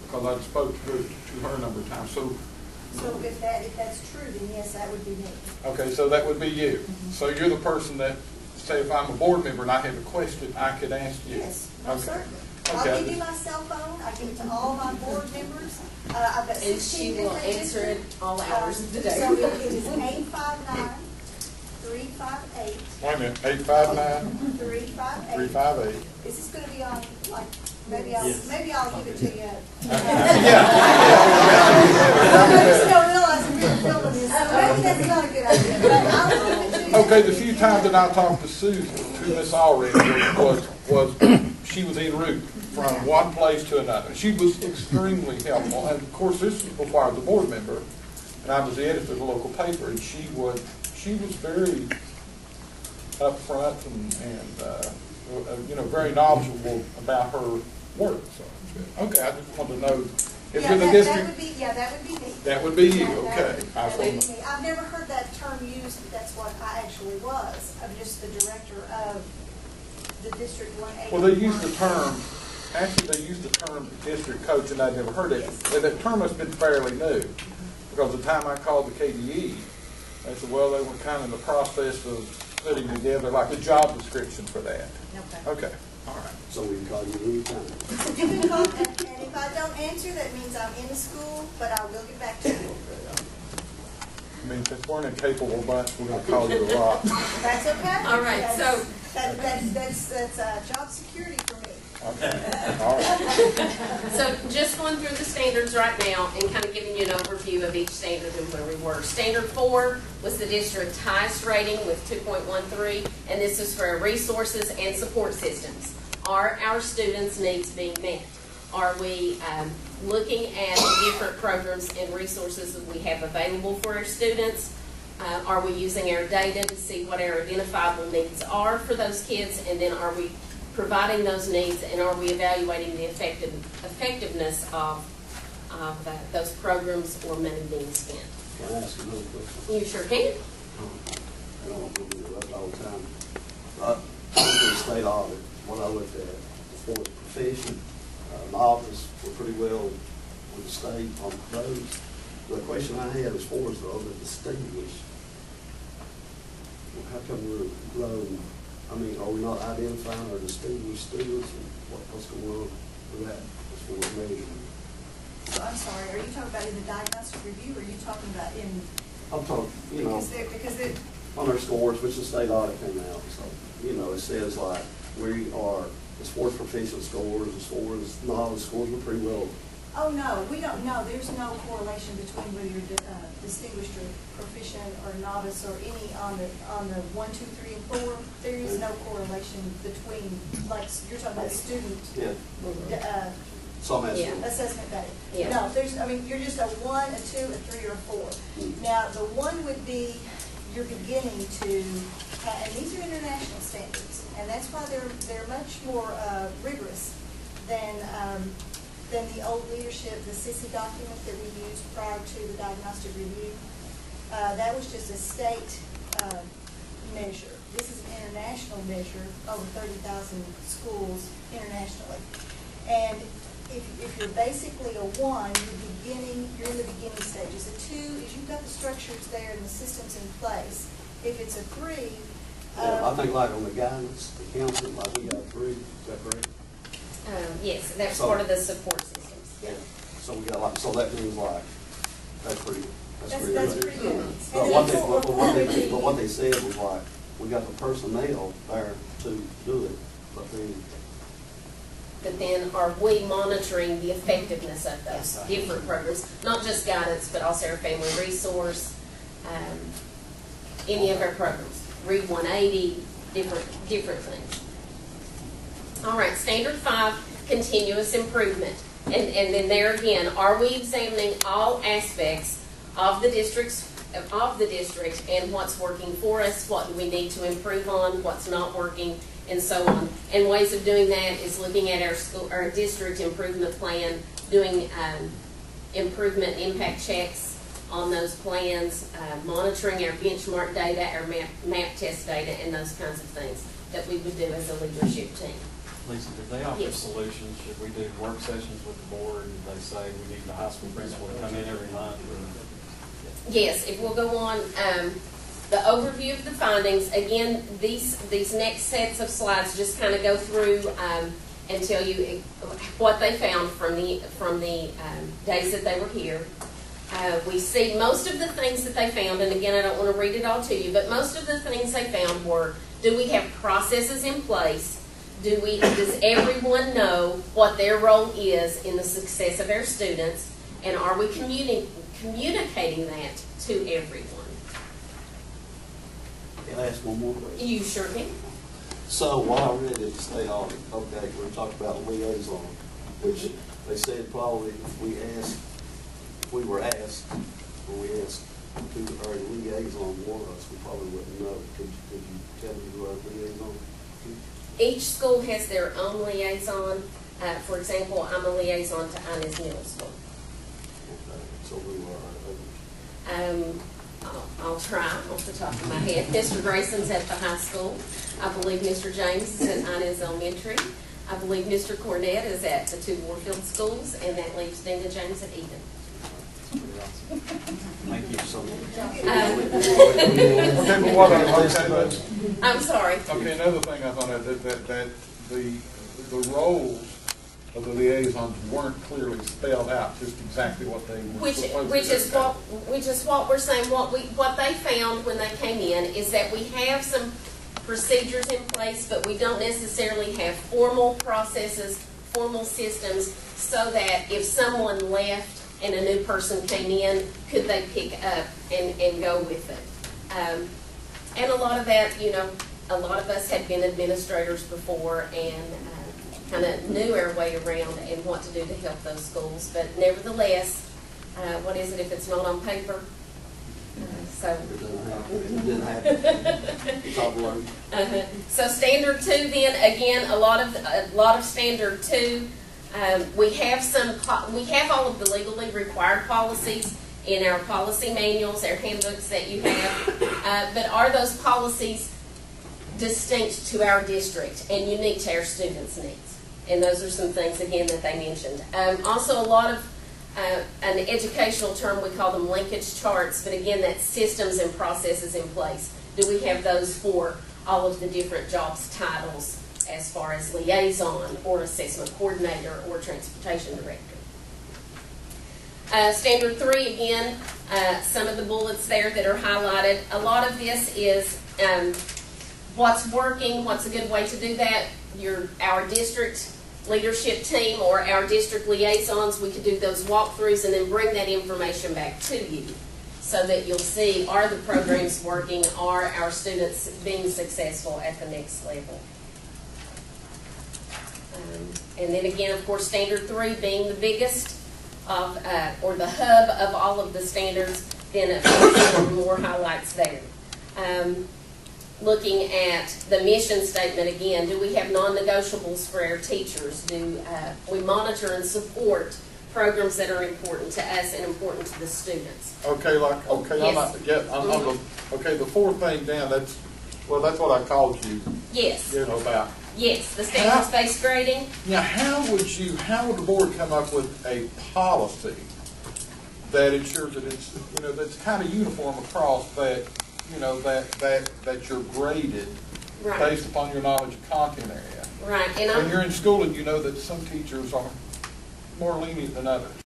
because I spoke to her a number of times. So if that's true, then yes, that would be me. okay, so that would be you. So you're the person that, say, if I'm a board member and I have a question, I could ask you. Yes, most certainly. I'll Okay. give you my cell phone. I give it to all my board members. I've got 16 And she will answer it all hours of the day. So it is 859-358. Wait a minute, 859 358. 358. Is this going to be on, like, maybe I'll give it to you. Yeah. I just don't realize I'm filming this, so maybe that's not a good idea, but I'll give it to you. Okay, the few times that I talked to Susan, to Miss Already, was she was en route from one place to another. She was extremely helpful, and of course this was before I was a board member, and I was the editor of the local paper, and she was very upfront and very knowledgeable about her work. So okay, I just wanted to know if you're the district. That would be me. That would be you. Okay. That would be me. I've never heard that term used. That's what I actually was. I'm just the director of the District 180. Well, they use the term. Actually, they use the term district coach, and I'd never heard it. Yes. And that term has been fairly new, because the time I called the KDE, they said, well, they were kind of in the process of putting together like a job description for that. Okay. All right. So we can call you anytime. You can call, and if I don't answer, that means I'm in school, but I will get back to you. I mean, since we're in a capable bunch, we're going to call you a lot. That's okay. All right, that's job security for me. Okay. All right. So just going through the standards right now and kind of giving you an overview of each standard and where we were. Standard 4 was the district's highest rating with 2.13, and this is for our resources and support systems. Are our students' needs being met? Are we looking at the different programs and resources that we have available for our students? Are we using our data to see what our identifiable needs are for those kids, and then are we providing those needs, and are we evaluating the effectiveness of those programs or money being spent? Can I ask another question? You sure can. I don't want to be interrupted all the time. I went to the state audit. What I looked at, the fourth profession, novice, were pretty well with the state on those. The question I had as far as the distinguished, how come we're low? I mean, are we not identifying our distinguished students, and what's going on with that as far as measurement? So I'm sorry, are you talking about in the diagnostic review, or are you talking about in? I'm talking, because they're on our scores, which the state audit came out, so, it says like, we are, as far as proficient scores, as far as novice scores, we're pretty well. Oh, no, we don't know. There's no correlation between whether you're distinguished or proficient or novice or any on the 1, 2, 3, and 4. There is no correlation between, like, you're talking about student assessment data. Yeah. No, you're just a 1, a 2, a 3, or a 4. Now, the 1 would be you're beginning to, and these are international standards, and that's why they're much more rigorous than the old leadership, the CISI document that we used prior to the diagnostic review. That was just a state measure. This is an international measure, over 30,000 schools internationally. And if you're basically a 1, you're in the beginning stages. A 2 is you've got the structures there and the systems in place. If it's a 3, I think like on the guidance, the counseling, like we got 3, is that correct? Yes, that's part of the support systems. Yeah. So we got so that means like, that's pretty good. But what they said was like, we got the personnel there to do it, but then are we monitoring the effectiveness of those different programs? Not just guidance, but also our family resource, any of our programs. Read 180, different things. All right, standard 5, continuous improvement. And then there again, are we examining all aspects of the district and what's working for us, what do we need to improve on, what's not working, and so on. And ways of doing that is looking at our district improvement plan, doing improvement impact checks on those plans, monitoring our benchmark data, our map test data, and those kinds of things that we would do as a leadership team. Lisa, did they offer solutions? Should we do work sessions with the board and they and say we need the high school principal to come in every month? Yes, if we'll go on, the overview of the findings, again, these next sets of slides just kind of go through and tell you what they found from the days that they were here. We see most of the things that they found, and again, I don't want to read it all to you, but most of the things they found were, do we have processes in place? Does everyone know what their role is in the success of our students? And are we communicating that to everyone? Can I ask one more question? You sure can. So while I read it, the state audit, okay, we're talking about liaison, which they said probably if we were asked, when we asked who our liaison was, we probably wouldn't know. Could you tell me who our liaison is? Each school has their own liaison. For example, I'm a liaison to Inez Middle School. Okay, so who are our others? I'll try off the top of my head. Mr. Grayson's at the high school. I believe Mr. James is at Inez Elementary. I believe Mr. Cornett is at the two Warfield schools, and that leaves Dana James at Eden. Thank you so much. Okay, but what I, I'm sorry. okay, another thing I thought that the roles of the liaisons weren't clearly spelled out, just exactly what they were supposed to do. Which is what we're saying. What they found when they came in is that we have some procedures in place, but we don't necessarily have formal processes, formal systems, so that if someone left and a new person came in, could they pick up and go with it? And a lot of that, you know, a lot of us had been administrators before and kind of knew our way around and what to do to help those schools. But nevertheless, what is it if it's not on paper? So It didn't happen. It's all blurred. So standard 2, then again, a lot of standard 2. We have all of the legally required policies in our policy manuals, our handbooks that you have. But are those policies distinct to our district and unique to our students' needs? And those are some things, again, that they mentioned. Also, a lot of, an educational term, we call them linkage charts, but again, that's systems and processes in place. Do we have those for all of the different jobs titles as far as liaison or assessment coordinator or transportation director? Standard 3, again, some of the bullets there that are highlighted. A lot of this is what's working, what's a good way to do that. Our district leadership team or our district liaisons, we could do those walkthroughs and then bring that information back to you so that you'll see, are the programs working, are our students being successful at the next level. And then again, of course, standard 3 being the biggest of, or the hub of all of the standards, then of course there are more highlights there. Looking at the mission statement again, do we have non-negotiables for our teachers? Do we monitor and support programs that are important to us and important to the students? Okay, Yes. Okay, the fourth thing down, that's what I called you. Yes. You know, about. Yes, the standards-based grading. Now, how would the board come up with a policy that ensures that it's, you know, that's kind of uniform across, that, you know, that you're graded Right. based upon your knowledge of content area? Right. And When you're in school and you know that some teachers are more lenient than others.